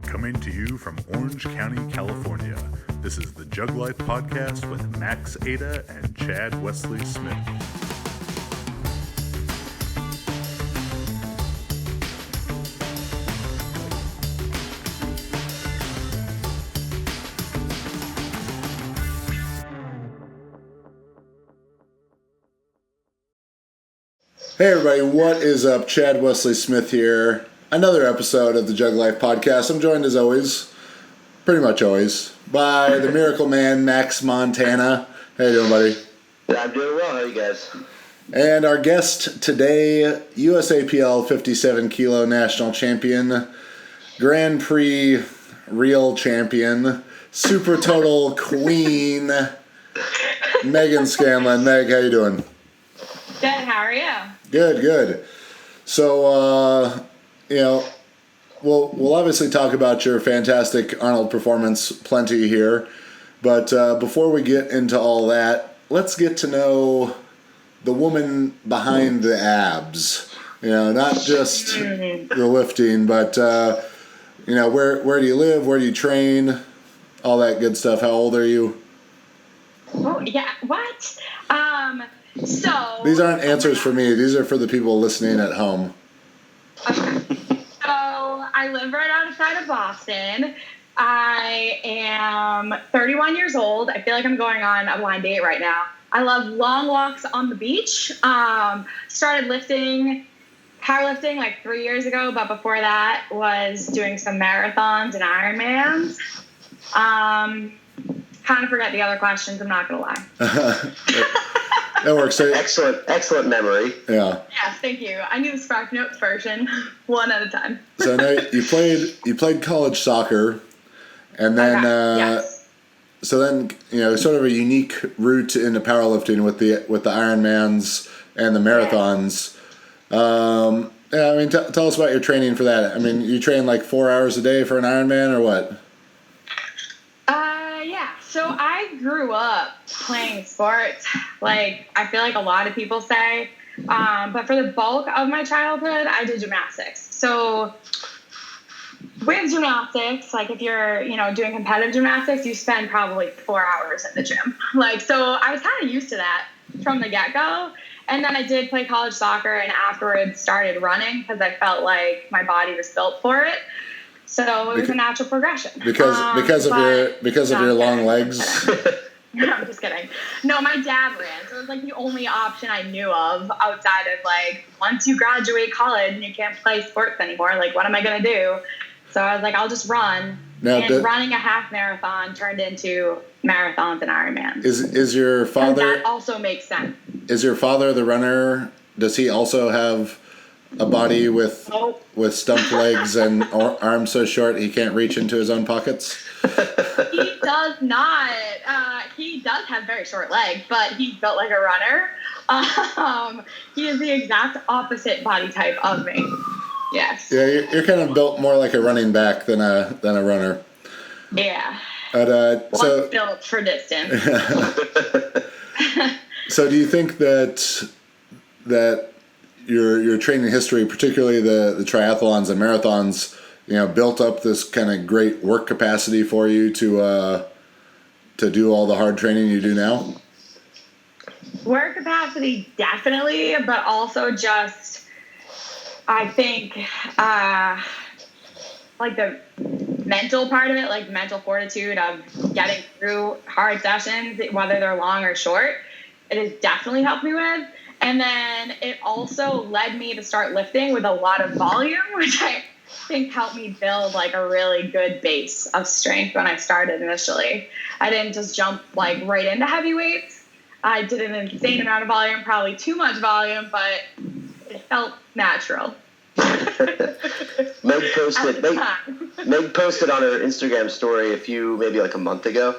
Coming to you from Orange County, California, this is the JuggLife podcast with Max Ada and Chad Wesley Smith. Hey everybody, what is up? Chad Wesley Smith here. Another episode of the JuggLife podcast. I'm joined as always, pretty much always, by the Miracle Man, Max Montana. How you doing, buddy? Yeah, I'm doing well. How are you guys? And our guest today, USAPL 57 kilo national champion, Grand Prix real champion, SuperTotal queen, Meghan Scanlon. Meg, how you doing? Good, how are you? Good. So, we'll obviously talk about your fantastic Arnold performance plenty here. But before we get into all that, let's get to know the woman behind the abs. Not just the lifting, but, where do you live? Where do you train? All that good stuff. How old are you? Oh, yeah, what? So... These aren't answers for me. These are for the people listening at home. Okay. So, I live right outside of Boston. I am 31 years old. I feel like I'm going on a blind date right now. I love long walks on the beach. Started powerlifting like 3 years ago, but before that was doing some marathons and Ironmans. Kind of forget the other questions, I'm not going to lie. That works. So, Excellent memory. Yeah. Yes, thank you. I knew the Spark Notes version, one at a time. So I know you played college soccer, and then yes. So then sort of a unique route into powerlifting with the Ironmans and the marathons. Tell us about your training for that. I mean, you train like 4 hours a day for an Ironman or what? Yeah. So I grew up playing sports, like I feel like a lot of people say. But for the bulk of my childhood, I did gymnastics. So with gymnastics, like if you're, doing competitive gymnastics, you spend probably 4 hours in the gym. So I was kind of used to that from the get-go. And then I did play college soccer and afterwards started running because I felt like my body was built for it. So it was a natural progression. Because of your long legs. No, I'm just kidding. No, my dad ran, so it was like the only option I knew of outside of like once you graduate college and you can't play sports anymore. Like, what am I gonna do? So I was like, I'll just run. Running a half marathon turned into marathons and Ironmans. Is your father? And that also makes sense. Is your father the runner? Does he also have a body with stumped legs and arms so short he can't reach into his own pockets? He does not. He does have very short legs, but he's built like a runner. He is the exact opposite body type of me. Yes. Yeah, you're kind of built more like a running back than a runner. Yeah. But, so built for distance. So do you think that your training history, particularly the triathlons and marathons, built up this kind of great work capacity for you to do all the hard training you do now? Work capacity, definitely, but also just, I think, like the mental part of it, like mental fortitude of getting through hard sessions, whether they're long or short, it has definitely helped me with. And then it also led me to start lifting with a lot of volume, which I think helped me build like a really good base of strength when I started initially. I didn't just jump like right into heavy weights. I did an insane amount of volume, probably too much volume, but it felt natural. Meg posted on her Instagram story maybe like a month ago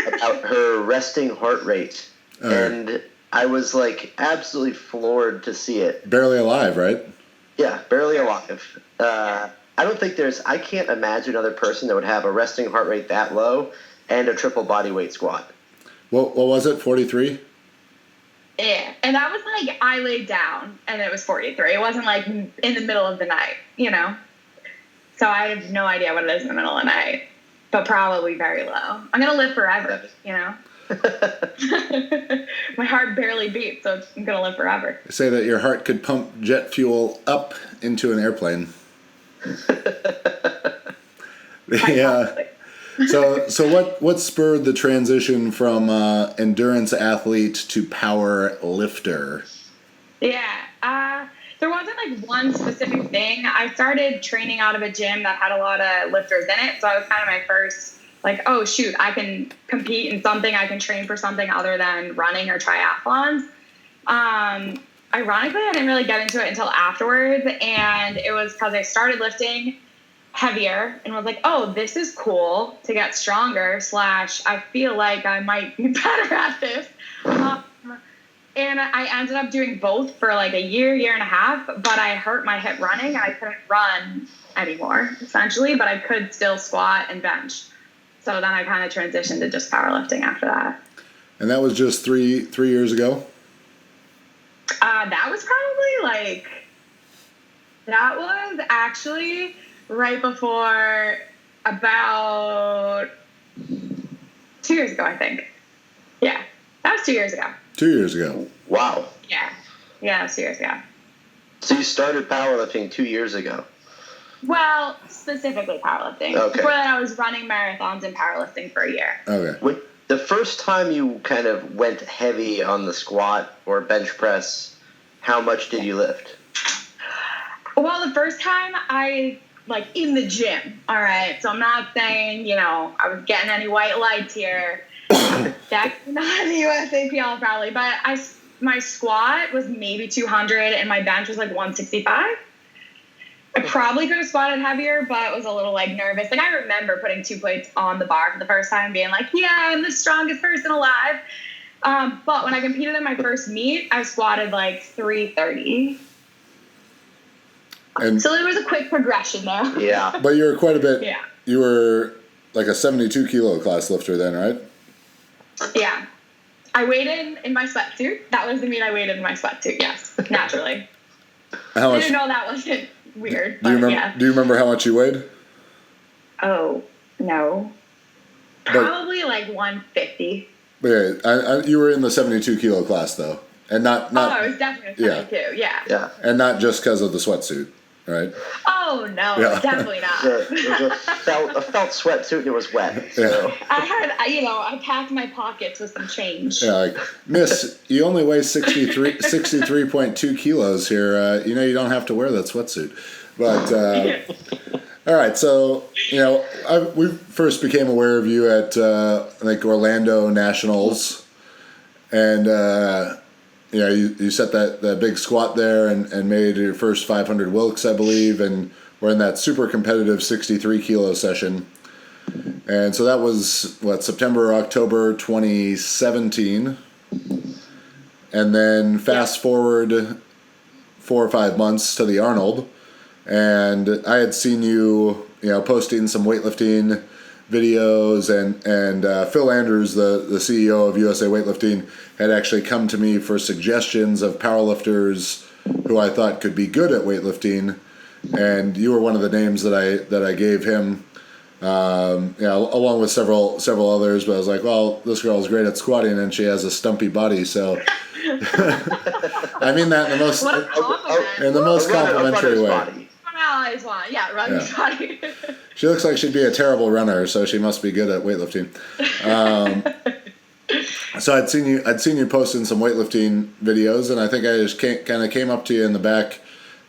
about her resting heart rate. And I was like absolutely floored to see it. Barely alive, right? Yeah, barely alive. I can't imagine another person that would have a resting heart rate that low and a triple body weight squat. What was it, 43? Yeah, and that was like I laid down and it was 43. It wasn't like in the middle of the night, So I have no idea what it is in the middle of the night, but probably very low. I'm going to live forever, you know? My heart barely beats, so I'm going to live forever. They say that your heart could pump jet fuel up into an airplane. Yeah. So what spurred the transition from endurance athlete to power lifter? Yeah. There wasn't like one specific thing. I started training out of a gym that had a lot of lifters in it. So I was kind of my first, like, oh shoot, I can compete in something. I can train for something other than running or triathlons. Ironically, I didn't really get into it until afterwards. And it was because I started lifting heavier and was like, oh, this is cool to get stronger / I feel like I might be better at this. And I ended up doing both for like a year and a half, but I hurt my hip running and I couldn't run anymore, essentially, but I could still squat and bench. So then I kind of transitioned to just powerlifting after that. And that was just three years ago? That was probably that was actually right before about 2 years ago, I think. Yeah, that was 2 years ago. 2 years ago. Wow. Yeah, it was 2 years ago. So you started powerlifting 2 years ago? Well, specifically powerlifting. Okay. Before that, I was running marathons and powerlifting for a year. Okay. The first time you kind of went heavy on the squat or bench press, how much did you lift? Well, the first time in the gym, all right? So I'm not saying, I was getting any white lights here. That's not the USAPL probably, but my squat was maybe 200 and my bench was like 165. I probably could have squatted heavier, but was a little nervous. I remember putting 2 plates on the bar for the first time, being like, yeah, I'm the strongest person alive. But when I competed in my first meet, I squatted 330. And so there was a quick progression there. Yeah. But you were quite a bit. Yeah. You were like a 72 kilo class lifter then, right? Yeah. I weighed in my sweatsuit. That was the meet I weighed in my sweatsuit, yes. Naturally. How much? I didn't know that wasn't weird. Do you remember how much you weighed? Oh, no. Probably 150. Yeah, you were in the 72 kilo class though. And not I was definitely 72, yeah. And not just because of the sweatsuit, right? Oh, no, definitely not. It was a felt sweatsuit and it was wet. So. Yeah. I packed my pockets with some change. Yeah, Miss, you only weigh 63.2 kilos here. You don't have to wear that sweatsuit. But, all right, so, we first became aware of you at, Orlando Nationals. And, you set that big squat there and made your first 500 Wilks, I believe, and we're in that super competitive 63 kilo session. And so that was, September, October 2017. And then fast forward 4 or 5 months to the Arnold. And I had seen you, posting some weightlifting videos, and Phil Andrews, the CEO of USA Weightlifting, had actually come to me for suggestions of powerlifters who I thought could be good at weightlifting, and you were one of the names that I gave him, along with several others. But I was like, well, this girl is great at squatting, and she has a stumpy body, so. I mean that in the most complimentary way. Runner's body. She looks like she'd be a terrible runner, so she must be good at weightlifting. So I'd seen you posting some weightlifting videos, and I think I just kind of came up to you in the back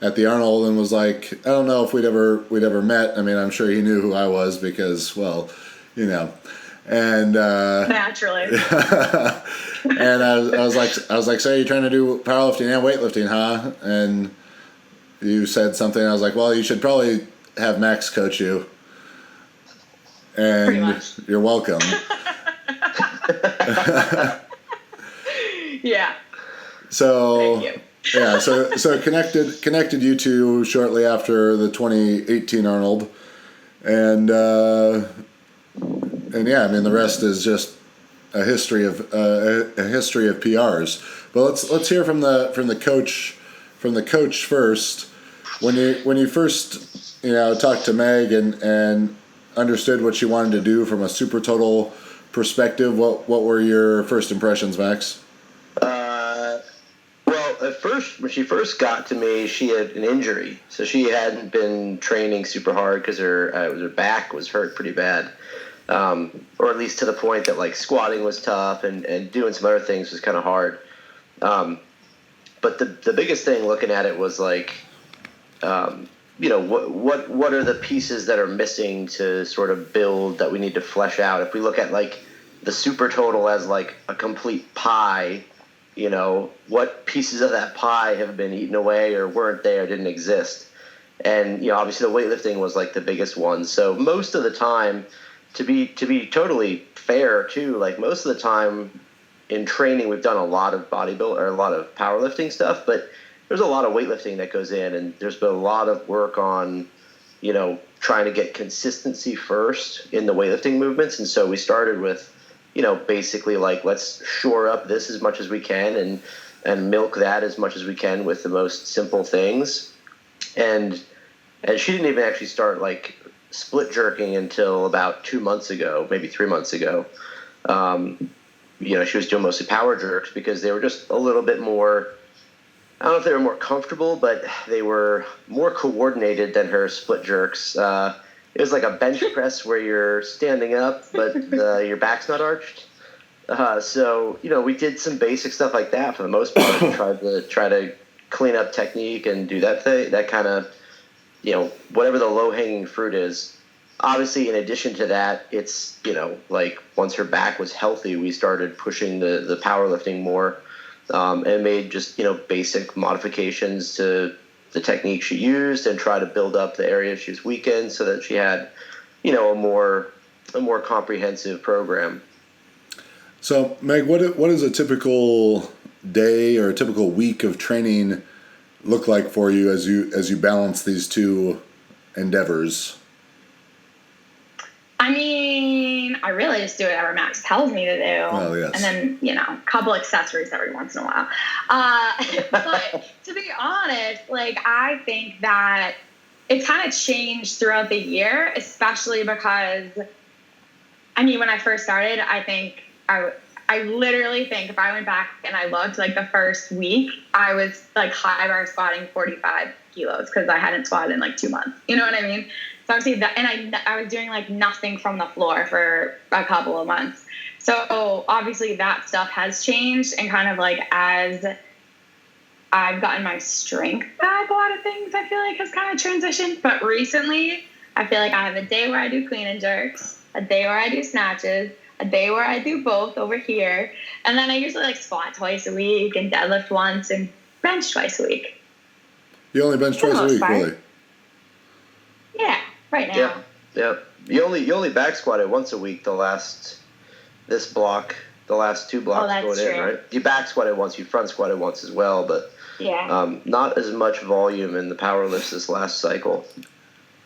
at the Arnold and was like, I don't know if we'd ever met. I mean, I'm sure he knew who I was because, and naturally. And I was like, so you're trying to do powerlifting and weightlifting, huh? And you said something. I was like, well, you should probably have Max coach you. And you're welcome. Yeah. So thank you. Yeah, so connected you two shortly after the 2018 Arnold, and yeah, I mean the rest is just a history of PRs. But let's hear from the coach first. When you first talked to Meg and understood what she wanted to do from a SuperTotal perspective, what were your first impressions, Max? Well, at first, when she first got to me, she had an injury, so she hadn't been training super hard because her back was hurt pretty bad, or at least to the point that like squatting was tough and doing some other things was kind of hard. But the biggest thing looking at it was like, what are the pieces that are missing to sort of build that we need to flesh out? If we look at like the SuperTotal as like a complete pie, what pieces of that pie have been eaten away or weren't there, didn't exist? And, obviously the weightlifting was like the biggest one. So most of the time, to be totally fair too, like most of the time in training, we've done a lot of bodybuilding or a lot of powerlifting stuff, but there's a lot of weightlifting that goes in, and there's been a lot of work on, trying to get consistency first in the weightlifting movements. And so we started with, basically like, let's shore up this as much as we can and milk that as much as we can with the most simple things. And she didn't even actually start like split jerking until about 2 months ago, maybe 3 months ago. She was doing mostly power jerks because they were just a little bit more, I don't know if they were more comfortable, but they were more coordinated than her split jerks. It was like a bench press where you're standing up, but your back's not arched. So we did some basic stuff like that for the most part. Try to clean up technique and do that thing, that kind of, whatever the low hanging fruit is. Obviously, in addition to that, it's like once her back was healthy, we started pushing the powerlifting more, and made just basic modifications to the technique she used and try to build up the areas she was weak in so that she had, a more comprehensive program. So, Meg, what does a typical day or a typical week of training look like for you as you balance these two endeavors? I mean, I really just do whatever Max tells me to do. Oh, yes. And then, a couple accessories every once in a while. But to be honest, like, I think that it's kind of changed throughout the year, especially because, when I first started, I think I literally think if I went back and I looked, like, the first week, I was, like, high bar squatting 45 kilos because I hadn't squatted in, like, 2 months. You know what I mean? So obviously that, and I was doing like nothing from the floor for a couple of months. So obviously that stuff has changed, and kind of like as I've gotten my strength back, a lot of things I feel like has kind of transitioned. But recently I feel like I have a day where I do clean and jerks, a day where I do snatches, a day where I do both over here. And then I usually like squat twice a week and deadlift once and bench twice a week. You only bench twice a week, really? Yeah. Right now. Yeah. You only back squatted once a week the last two blocks going true. in, right? You back squatted once, you front squatted once as well, but not as much volume in the power lifts this last cycle.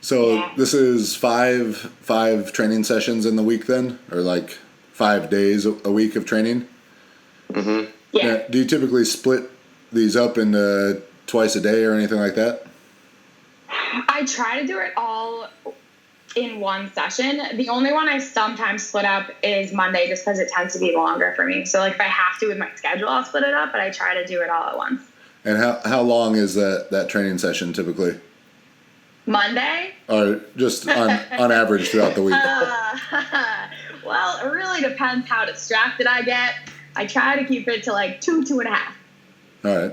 So this is five training sessions in the week then, or like 5 days a week of training? Mm-hmm. Yeah. Now, do you typically split these up into twice a day or anything like that? I try to do it all in one session. The only one I sometimes split up is Monday, just because it tends to be longer for me. So like if I have to with my schedule, I'll split it up, but I try to do it all at once. And how long is that training session typically? Monday? Or just on average throughout the week? Well, it really depends how distracted I get. I try to keep it to like 2.5. All right.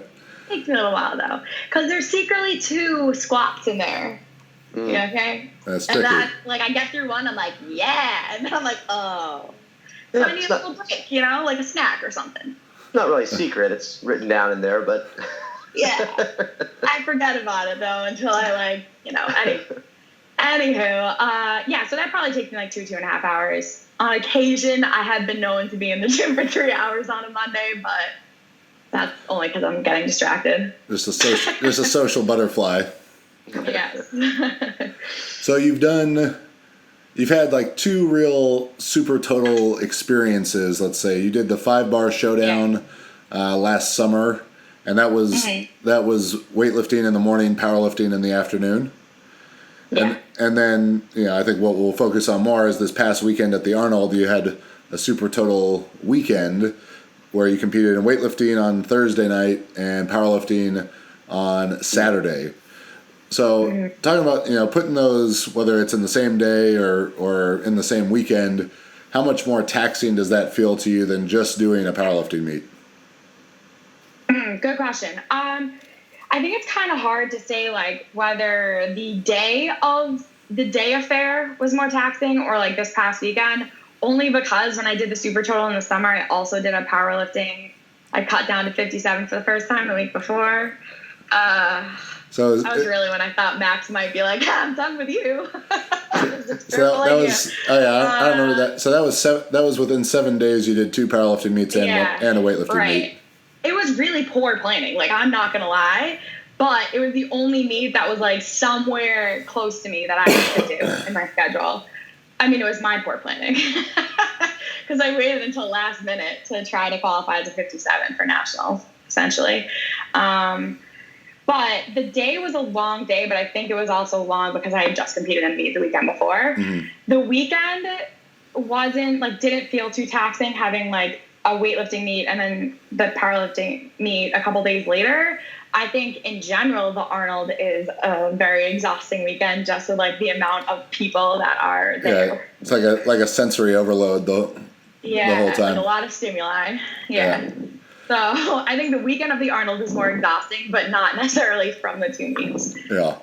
Takes me a little while though, because there's secretly 2 squats in there. Yeah, okay. That's tricky. tricky. And that, like, I get through one, I'm like, yeah, and then I'm like, oh. So I need a little break, like a snack or something. Not really secret. It's written down in there, but. Yeah, I forget about it though until I Anywho, so that probably takes me like 2.5 hours. On occasion, I have been known to be in the gym for 3 hours on a Monday, but. That's only because I'm getting distracted. Just a social butterfly. Yes. So you've had like 2 real SuperTotal experiences. Let's say you did the 5-bar showdown last summer, and that was weightlifting in the morning, powerlifting in the afternoon. And then, I think what we'll focus on more is this past weekend at the Arnold, you had a SuperTotal weekend where you competed in weightlifting on Thursday night and powerlifting on Saturday. So talking about, putting those, whether it's in the same day or in the same weekend, how much more taxing does that feel to you than just doing a powerlifting meet? Good question. I think it's kind of hard to say like whether the day affair was more taxing or like this past weekend, only because when I did the SuperTotal in the summer, I also did a powerlifting. I cut down to 57 for the first time the week before. So that was really when I thought Max might be like, I'm done with you. I remember that. So that was within 7 days you did 2 powerlifting meets and a weightlifting meet. It was really poor planning. Like, I'm not going to lie, but it was the only meet that was like somewhere close to me that I could do in my schedule. I mean, it was my poor planning because I waited until last minute to try to qualify as a 57 for nationals, essentially. But the day was a long day, but I think it was also long because I had just competed in meet the weekend before. Mm-hmm. The weekend didn't feel too taxing, having like a weightlifting meet and then the powerlifting meet a couple days later. I think in general, the Arnold is a very exhausting weekend just with like the amount of people that are there. Yeah, it's like a sensory overload the whole time. Like a lot of stimuli. Yeah. So I think the weekend of the Arnold is more exhausting, but not necessarily from the 2 meets. Yeah.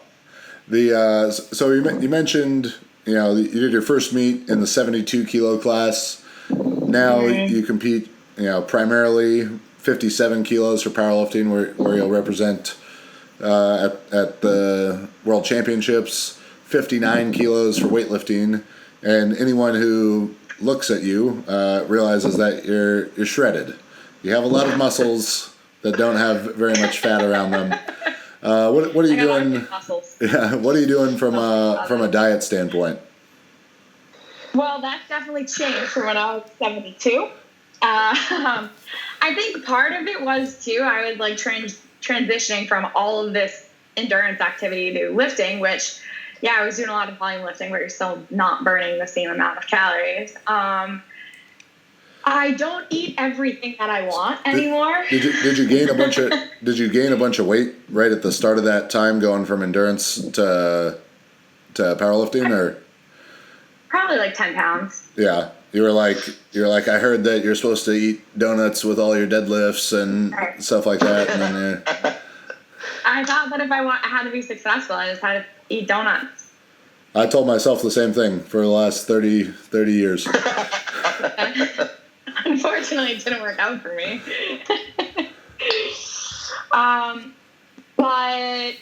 So you mentioned, you did your first meet in the 72 kilo class. Now you compete, primarily 57 kilos for powerlifting, where you'll represent at the World Championships, 59 kilos for weightlifting, and anyone who looks at you realizes that you're shredded. You have a lot of muscles that don't have very much fat around them. What are you doing? Yeah, what are you doing from a diet standpoint? Well, that's definitely changed from when I was 72. I think part of it was too, I was like transitioning from all of this endurance activity to lifting, which, I was doing a lot of volume lifting, but you're still not burning the same amount of calories. I don't eat everything that I want anymore. Did you gain a bunch of weight right at the start of that time, going from endurance to powerlifting, or? Probably like 10 pounds. Yeah. You were like, I heard that you're supposed to eat donuts with all your deadlifts and stuff like that. And then, I thought that if I had to be successful, I just had to eat donuts. I told myself the same thing for the last 30 years. Unfortunately, it didn't work out for me. But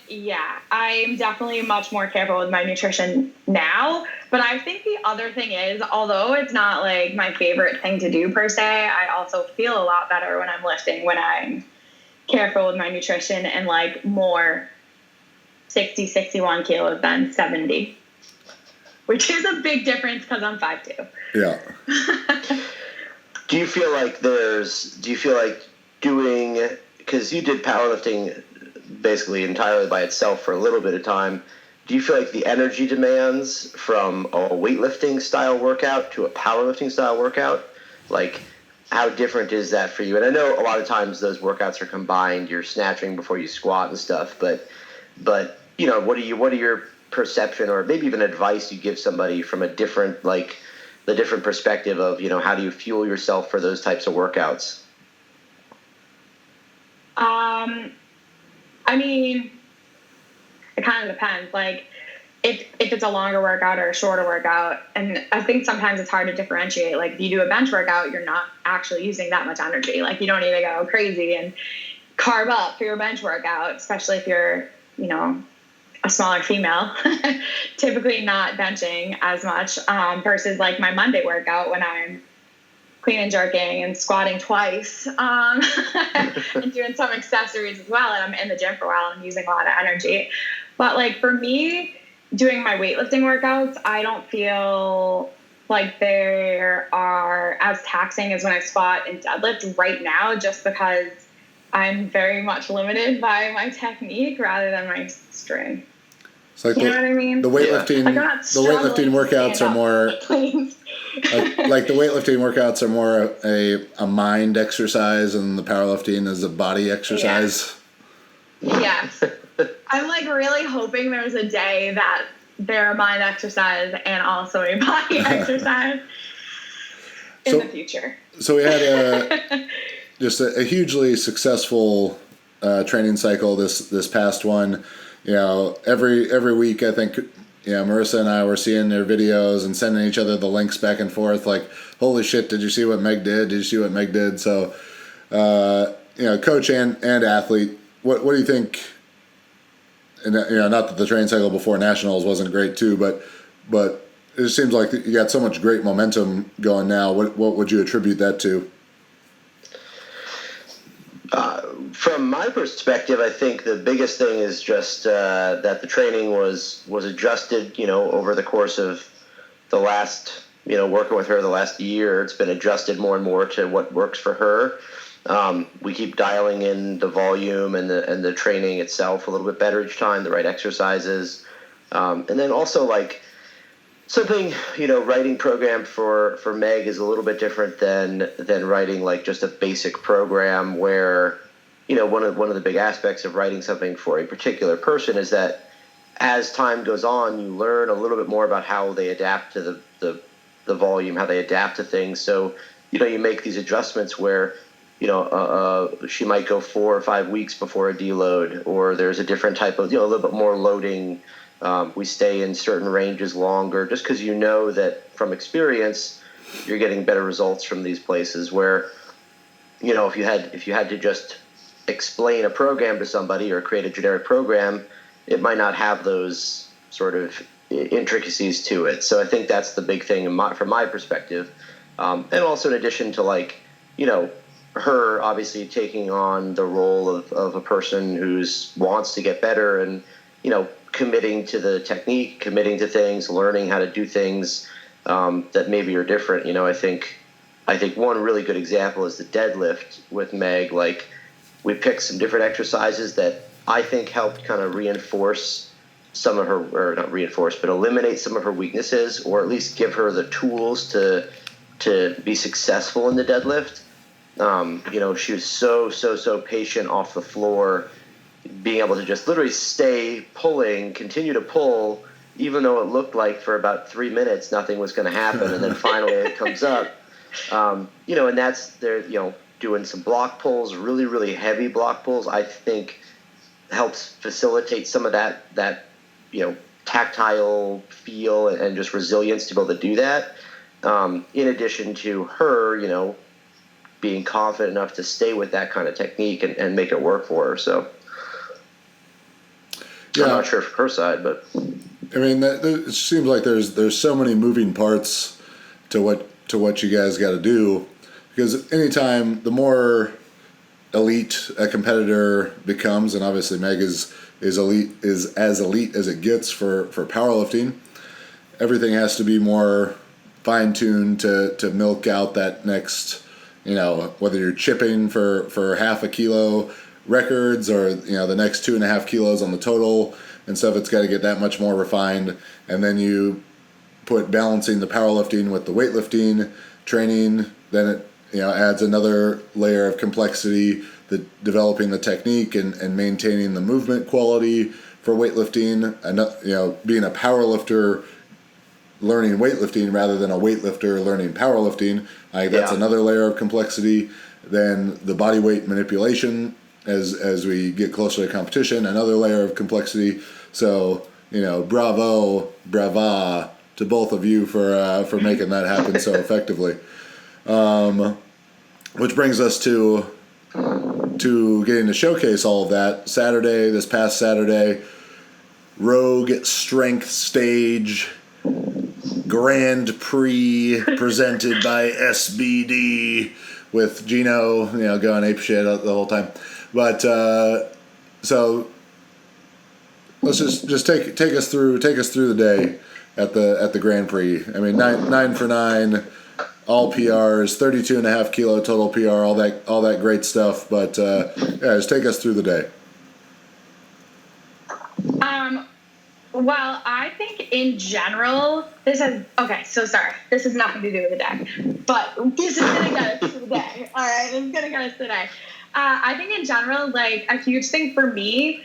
I'm definitely much more careful with my nutrition now. But I think the other thing is, although it's not like my favorite thing to do per se, I also feel a lot better when I'm lifting, when I'm careful with my nutrition and like more 60, 61 kilos than 70, which is a big difference because I'm 5'2". Yeah. Do you feel like doing, because you did powerlifting basically entirely by itself for a little bit of time, do you feel like the energy demands from a weightlifting style workout to a powerlifting style workout, like how different is that for you? And I know a lot of times those workouts are combined, you're snatching before you squat and stuff, but what are your perception or maybe even advice you give somebody from a different, like the different perspective of, how do you fuel yourself for those types of workouts? I mean, it kind of depends. Like, if it's a longer workout or a shorter workout, and I think sometimes it's hard to differentiate. Like, if you do a bench workout, you're not actually using that much energy. Like, you don't need to go crazy and carb up for your bench workout, especially if you're, a smaller female, typically not benching as much, versus like my Monday workout when I'm clean and jerking and squatting twice, and doing some accessories as well. And I'm in the gym for a while and I'm using a lot of energy. But like for me, doing my weightlifting workouts, I don't feel like they are as taxing as when I squat and deadlift right now, just because I'm very much limited by my technique rather than my strength. It's like You know what I mean? The weightlifting, Like, I'm not the weightlifting struggling to workouts stand are more up, please. like the weightlifting workouts are more a mind exercise, and the powerlifting is a body exercise. Yes. I'm like really hoping there's a day that they're a mind exercise and also a body exercise in the future. So we had just a hugely successful training cycle this past one. You know, every week I think, you know, Marissa and I were seeing their videos and sending each other the links back and forth. Like, holy shit, did you see what Meg did? Did you see what Meg did? So, you know, coach and athlete, what do you think? And you know, not that the training cycle before nationals wasn't great too, but it seems like you got so much great momentum going now. What would you attribute that to? From my perspective, I think the biggest thing is just that the training was adjusted, you know, over the course of the last, you know, working with her the last year. It's been adjusted more and more to what works for her. We keep dialing in the volume and the training itself a little bit better each time, the right exercises. And then also, like, something, you know, writing program for Meg is a little bit different than writing like just a basic program where, you know, one of the big aspects of writing something for a particular person is that as time goes on, you learn a little bit more about how they adapt to the volume, how they adapt to things. So, you know, you make these adjustments where, you know, she might go 4 or 5 weeks before a deload, or there's a different type of, you know, a little bit more loading. We stay in certain ranges longer just because you know that from experience you're getting better results from these places where, you know, if you had to just explain a program to somebody or create a generic program, it might not have those sort of intricacies to it. So I think that's the big thing from my perspective. And also in addition to, like, you know, her obviously taking on the role of a person who's wants to get better and, you know, committing to the technique, committing to things, learning how to do things that maybe are different. You know, I think one really good example is the deadlift with Meg. Like, we picked some different exercises that I think helped kind of reinforce some of her, or not reinforce, but eliminate some of her weaknesses, or at least give her the tools to be successful in the deadlift. You know, she was so patient off the floor, being able to just literally stay pulling, continue to pull, even though it looked like for about 3 minutes nothing was going to happen, and then finally it comes up. You know, and that's there. You know, doing some block pulls, really heavy block pulls, I think helps facilitate some of that you know, tactile feel and just resilience to be able to do that. In addition to her, you know, being confident enough to stay with that kind of technique and make it work for her. So yeah. I'm not sure for her side, but I mean, it seems like there's so many moving parts to what you guys got to do, because anytime the more elite a competitor becomes, and obviously Meg is as elite as it gets for powerlifting, everything has to be more fine-tuned to milk out that next, you know, whether you're chipping for half a kilo records or, you know, the next 2.5 kilos on the total and stuff. It's got to get that much more refined. And then you put balancing the powerlifting with the weightlifting training, then it, you know, adds another layer of complexity, the developing the technique and maintaining the movement quality for weightlifting, and, you know, being a powerlifter learning weightlifting rather than a weightlifter learning powerlifting. That's another layer of complexity. Then the body weight manipulation as we get closer to competition, another layer of complexity. So, you know, brava to both of you for making that happen so effectively. Which brings us to getting to showcase all of that this past Saturday, Rogue Strength Stage Grand Prix presented by SBD with Gino, you know, going apeshit the whole time. But so let's just take us through the day at the Grand Prix. I mean, 9 for 9, all PRs, 32.5 kilo total PR, all that great stuff. But just take us through the day. Well, I think in general, this has nothing to do with the day, but this is going to get us to the day. All right, this is going to get us to the day. I think in general, like, a huge thing for me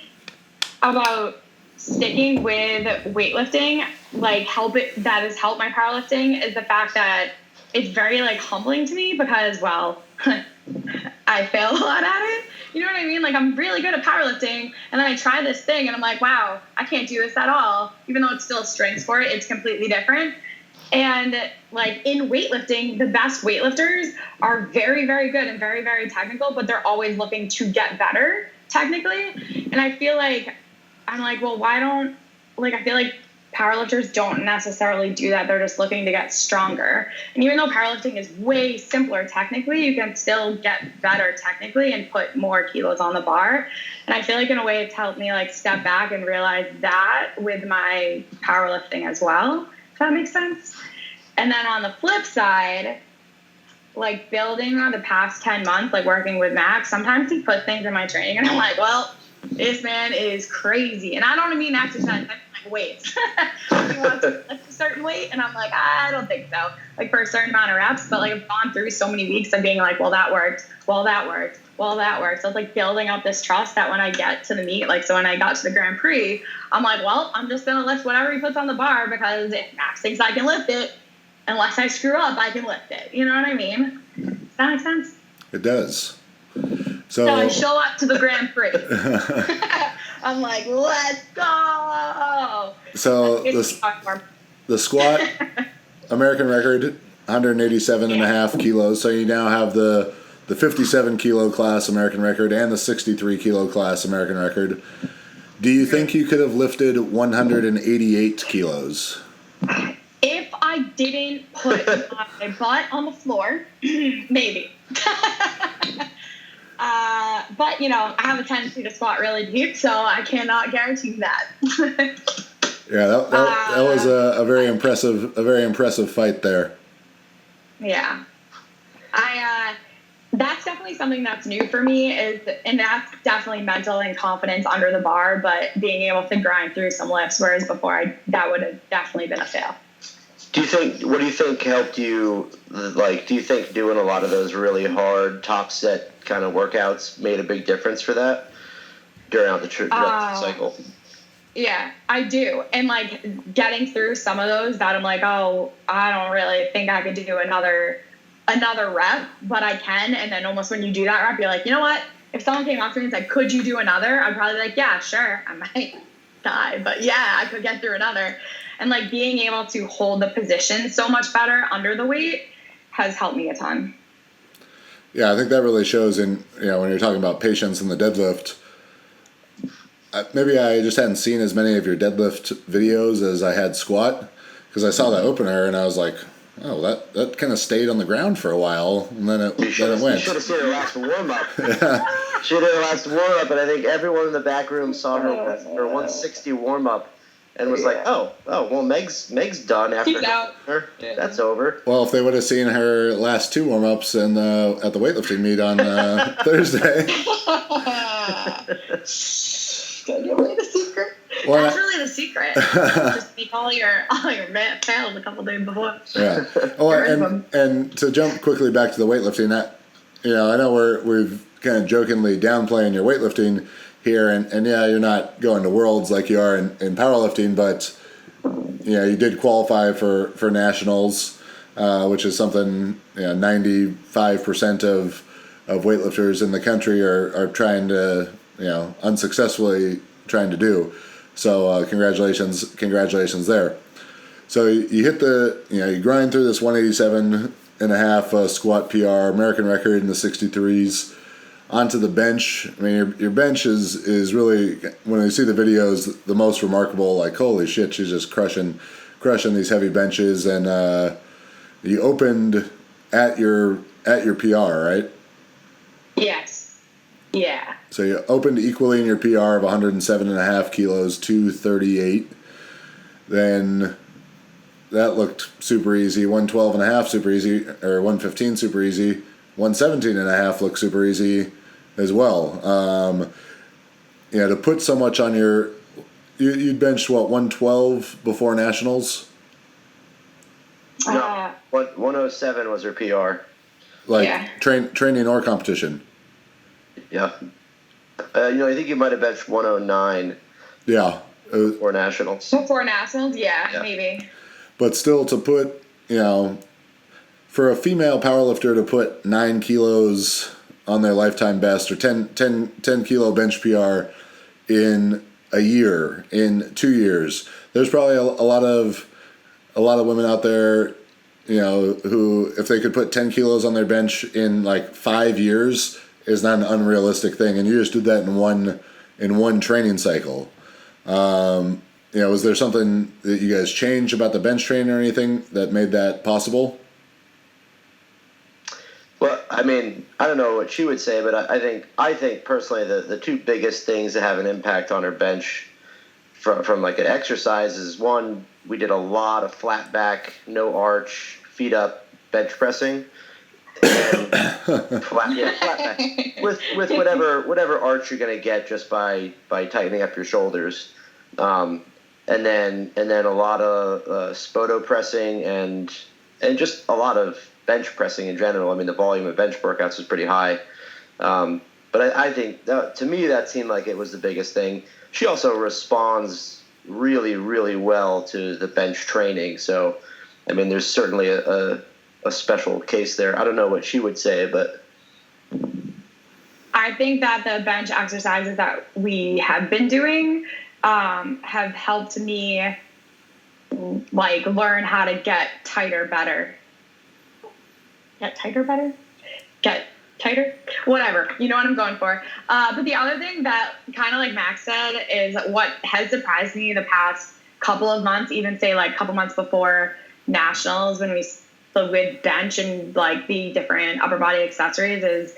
about sticking with weightlifting, like, that has helped my powerlifting, is the fact that it's very, like, humbling to me because, well, I fail a lot at it. You know what I mean? Like, I'm really good at powerlifting, and then I try this thing, and I'm like, wow, I can't do this at all. Even though it's still a strength sport, it's completely different. And, like, in weightlifting, the best weightlifters are very, very good and very, very technical, but they're always looking to get better technically. And I feel like, I'm like, well, I feel like powerlifters don't necessarily do that. They're just looking to get stronger. And even though powerlifting is way simpler technically, you can still get better technically and put more kilos on the bar. And I feel like in a way it's helped me, like, step back and realize that with my powerlifting as well, if that makes sense. And then on the flip side, like, building on the past 10 months, like, working with Max, sometimes he puts things in my training and I'm like, well, this man is crazy. And I don't mean exercise, I mean, like, weights. He wants to lift a certain weight, and I'm like, I don't think so. Like, for a certain amount of reps, but, like, I've gone through so many weeks of being like, well, that worked. Well, that worked. Well, that worked. So it's like building up this trust that when I get to the meet, like, so when I got to the Grand Prix, I'm like, well, I'm just going to lift whatever he puts on the bar because if Max thinks I can lift it, unless I screw up, I can lift it. You know what I mean? Does that make sense? It does. So I show up to the Grand Prix. I'm like, let's go. So the squat American record, 187 and a half kilos. So you now have the 57 kilo class American record and the 63 kilo class American record. Do you think you could have lifted 188 kilos? If I didn't put my butt on the floor, maybe. But, you know, I have a tendency to squat really deep, so I cannot guarantee that. Yeah, that was a very impressive fight there. Yeah. That's definitely something that's new for me, and that's definitely mental and confidence under the bar, but being able to grind through some lifts, whereas before that would have definitely been a fail. What do you think helped you, like, do you think doing a lot of those really hard top set kind of workouts made a big difference for that during the cycle? Yeah, I do. And, like, getting through some of those that I'm like, oh, I don't really think I could do another rep, but I can. And then almost when you do that rep, you're like, you know what? If someone came up to me and said, could you do another? I'd probably be like, yeah, sure. I might die, but yeah, I could get through another. And, like, being able to hold the position so much better under the weight has helped me a ton. Yeah, I think that really shows in, you know, when you're talking about patience in the deadlift. Maybe I just hadn't seen as many of your deadlift videos as I had squat, because I saw that opener and I was like, oh, that kind of stayed on the ground for a while, and then it went. You should have seen her last warm-up. She did her last warm-up, and I think everyone in the back room saw her 160 warm-up. And was like, oh, well, Meg's done after her. Yeah. That's over. Well, if they would have seen her last two warm-ups at the weightlifting meet on Thursday. Don't give away the secret. Well, that's really the secret. Just make all your failed a couple days before. Yeah. Oh, and to jump quickly back to the weightlifting, that, you know, I know we've kind of jokingly downplaying your weightlifting here, and yeah, you're not going to Worlds like you are in powerlifting, but, you know, you did qualify for nationals, which is something, you know, 95% of weightlifters in the country are trying to, you know, unsuccessfully trying to do. So congratulations there. So you hit you grind through this 187 and a half squat PR, American record in the 63s. Onto the bench. I mean, your bench is really, when you see the videos, the most remarkable. Like, holy shit, she's just crushing these heavy benches. And you opened at your PR, right? Yes. Yeah. So you opened equally in your PR of 107.5 kilos, 238. Then that looked super easy. 112.5 super easy, or 115 super easy. 117.5 looked super easy as well. You know, to put so much on your you benched what, 112 before nationals? No, 107 was her PR. Like Yeah. Training or competition? Yeah. I think you might have benched 109. Yeah. Before nationals. Before nationals, yeah, maybe. But still, to put, for a female powerlifter to put 9 kilos on their lifetime best, or 10 kilo bench PR in a year, in 2 years, there's probably a lot of women out there, who, if they could put 10 kilos on their bench in like 5 years, is not an unrealistic thing. And you just did that in one training cycle. Was there something that you guys changed about the bench training or anything that made that possible? Well, I mean, I don't know what she would say, but I think personally the two biggest things that have an impact on her bench from like an exercise is, one, we did a lot of flat back, no arch, feet up bench pressing. And flat back with whatever arch you're going to get just by tightening up your shoulders, and then a lot of spoto pressing and just a lot of bench pressing in general. I mean, the volume of bench workouts was pretty high, but I think to me that seemed like it was the biggest thing. She also responds really, really well to the bench training, so I mean, there's certainly a special case there. I don't know what she would say, but I think that the bench exercises that we have been doing have helped me like learn how to get tighter better. Get tighter? Whatever. You know what I'm going for. But the other thing that kind of like Max said is what has surprised me the past couple of months, even say like a couple months before nationals when we with bench and like the different upper body accessories, is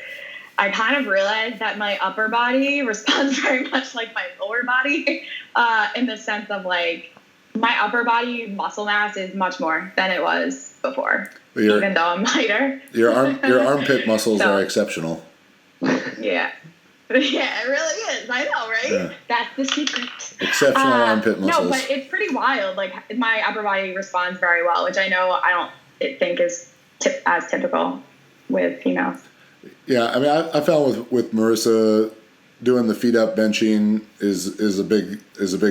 I kind of realized that my upper body responds very much like my lower body, in the sense of like my upper body muscle mass is much more than it was before, even though I'm lighter. Your armpit muscles are exceptional. Yeah. Yeah, it really is. I know, right? Yeah. That's the secret. Exceptional armpit muscles. No, but it's pretty wild. Like my upper body responds very well, which I know I don't think is as typical with females. Yeah, I mean, I found with Marissa doing the feet up benching is a big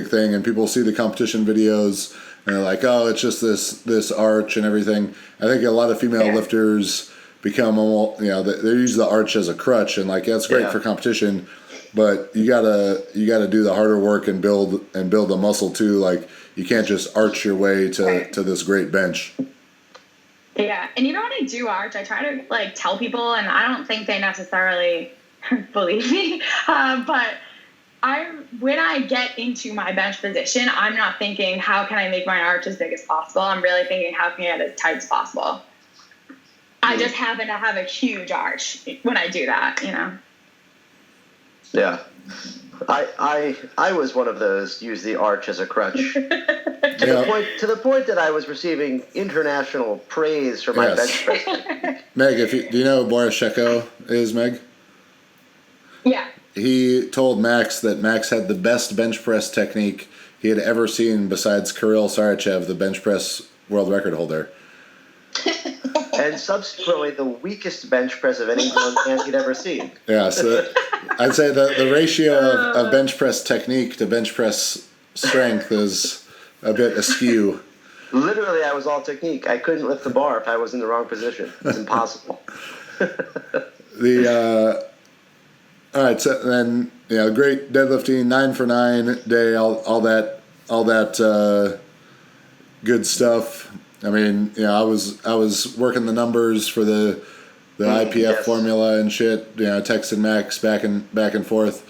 thing, and people see the competition videos and they're like, oh, it's just this arch and everything. I think a lot of female lifters become almost, they use the arch as a crutch, and like that's great for competition, but you gotta do the harder work and build the muscle too. Like you can't just arch your way to this great bench. Yeah, and even when I do arch, I try to like tell people, and I don't think they necessarily believe me, but when I get into my bench position, I'm not thinking how can I make my arch as big as possible. I'm really thinking how can I get it as tight as possible. I just happen to have a huge arch when I do that, Yeah. I was one of those use the arch as a crutch to the point that I was receiving international praise for my bench press. Meg, do you know who Boris Sheko is, Meg? Yeah. He told Max that Max had the best bench press technique he had ever seen besides Kirill Sarachev, the bench press world record holder. And subsequently the weakest bench press of any man he'd ever seen. Yeah, so I'd say the ratio of bench press technique to bench press strength is a bit askew. Literally, I was all technique. I couldn't lift the bar if I was in the wrong position. It's impossible. All right, so then great deadlifting, 9 for 9 day, all that good stuff. I mean, I was working the numbers for the IPF formula and shit. Texting Max back and forth.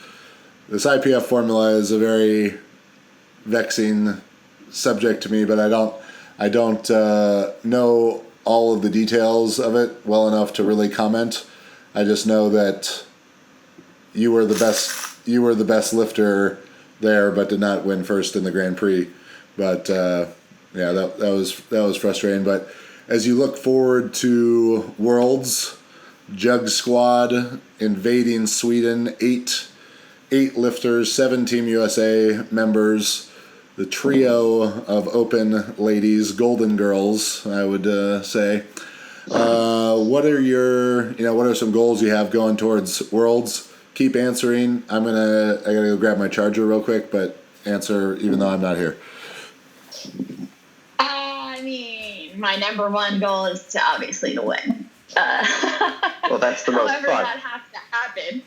This IPF formula is a very vexing subject to me, but I don't know all of the details of it well enough to really comment. I just know that you were the best lifter there, but did not win first in the Grand Prix. But that was frustrating. But as you look forward to Worlds, Jug Squad invading Sweden, eight lifters, 7 Team USA members. the trio of open ladies, golden girls, I would say. What are some goals you have going towards Worlds? Keep answering. I gotta go grab my charger real quick, but answer even though I'm not here. I mean, my number one goal is to obviously to win. Well, that's the most however fun. that has to happen.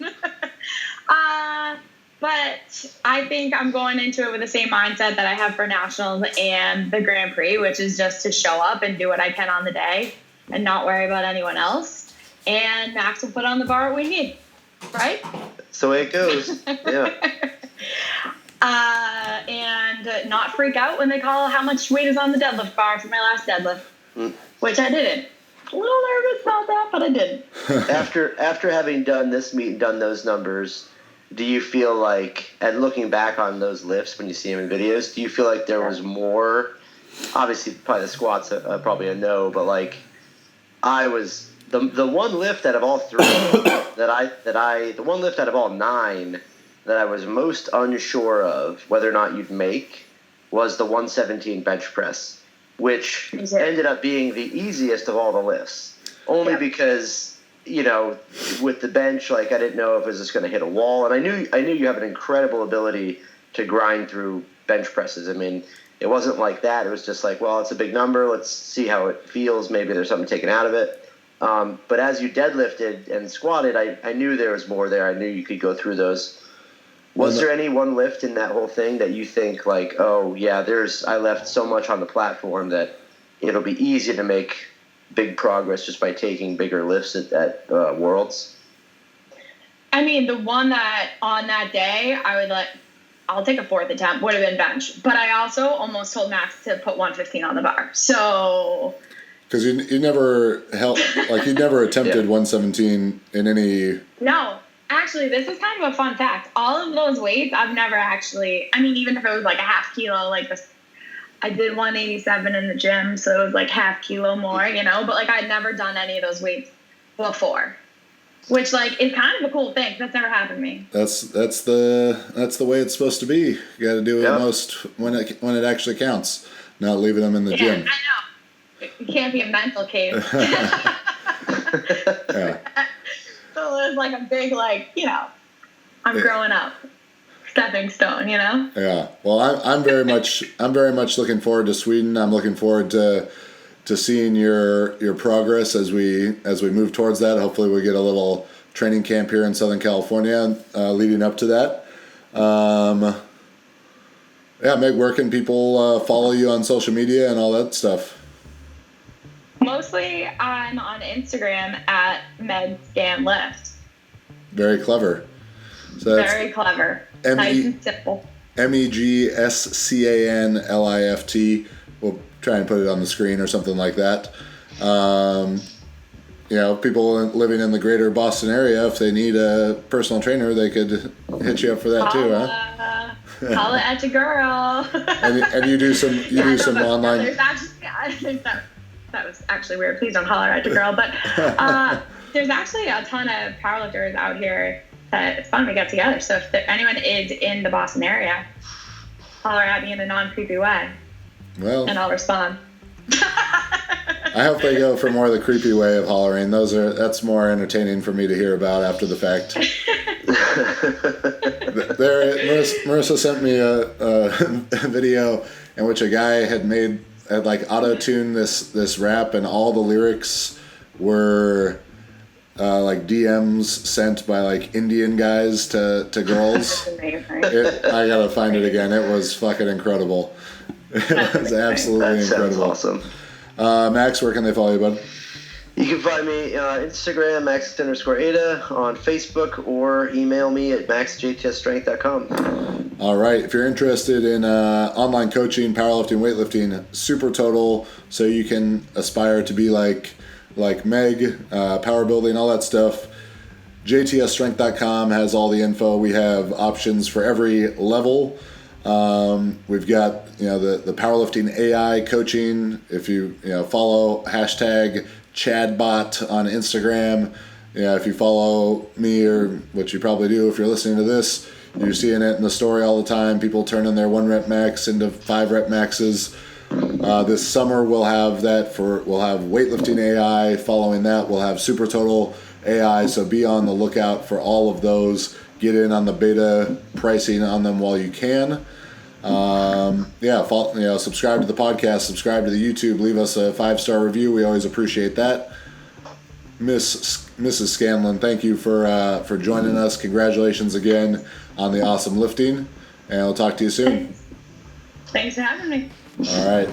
But I think I'm going into it with the same mindset that I have for Nationals and the Grand Prix, which is just to show up and do what I can on the day and not worry about anyone else. And Max will put on the bar we need, right? That's the way it goes. Yeah. And not freak out when they call how much weight is on the deadlift bar for my last deadlift, which I didn't. A little nervous about that, but I didn't. After having done this meet and done those numbers, do you feel like, and looking back on those lifts when you see them in videos, do you feel like there was more? Obviously, probably the squats, probably a no, but like I was the one lift out of all three the one lift out of all 9 that I was most unsure of whether or not you'd make was the 117 bench press, which ended up being the easiest of all the lifts, only because, you know, with the bench, like I didn't know if it was just going to hit a wall, and I knew you have an incredible ability to grind through bench presses. I mean, it wasn't like that. It was just like, well, it's a big number. Let's see how it feels. Maybe there's something taken out of it. But as you deadlifted and squatted, I knew there was more there. I knew you could go through those. Was there any one lift in that whole thing that you think like, oh yeah, I left so much on the platform that it'll be easy to make big progress just by taking bigger lifts at Worlds? I mean, the one that on that day I'll take a 4th attempt, would have been bench. But I also almost told Max to put 115 on the bar. So. Because you never you never attempted 117 in any. No. Actually, this is kind of a fun fact. All of those weights, I've never actually, I mean, even if it was like a half kilo, like this, I did 187 in the gym, so it was like half kilo more, you know, but like I'd never done any of those weights before, which like is kind of a cool thing. That's never happened to me. That's the way it's supposed to be. You got to do it most when it actually counts, not leaving them in the gym. I know. It can't be a mental case. Yeah. So it was like a big, like, you know, I'm growing up, stepping stone, you know. Yeah. Well, I'm very much looking forward to Sweden. I'm looking forward to seeing your progress as we move towards that. Hopefully, we get a little training camp here in Southern California leading up to that. Meg, where can people follow you on social media and all that stuff? Mostly, I'm on Instagram at Meg Scanlon. Very clever. So very clever. Nice and simple. MEGSCANLIFT. We'll try and put it on the screen or something like that. People living in the greater Boston area, if they need a personal trainer, they could hit you up for that too, huh? Holla at your girl. and you do some online. There's actually, I think that was actually weird. Please don't holler at your girl. But there's actually a ton of powerlifters out here that it's fun to get together. So if anyone is in the Boston area, holler at me in a non-creepy way. Well, and I'll respond. I hope they go for more of the creepy way of hollering. That's more entertaining for me to hear about after the fact. Marissa sent me a video in which a guy had auto-tuned this rap, and all the lyrics were like DMs sent by like Indian guys to girls. I gotta find it again. It was fucking incredible. It was absolutely incredible. That's awesome. Max, where can they follow you, bud? You can find me on Instagram, max_Ada, on Facebook, or email me at maxjtsstrength.com. All right. If you're interested in online coaching, powerlifting, weightlifting, SuperTotal, so you can aspire to be like Meg, power building, all that stuff, jtsstrength.com has all the info. We have options for every level. We've got the powerlifting AI coaching. If you follow hashtag #ChadBot on Instagram, if you follow me, or what you probably do if you're listening to this, You're seeing it in the story all the time. People turning their 1 rep max into 5 rep maxes. This summer we'll have weightlifting AI. Following that, we'll have SuperTotal AI. So be on the lookout for all of those. Get in on the beta pricing on them while you can. Subscribe to the podcast, subscribe to the YouTube, leave us a 5-star review. We always appreciate that. Mrs. Scanlon, thank you for joining us. Congratulations again on the awesome lifting, and I'll talk to you soon. Thanks for having me. All right.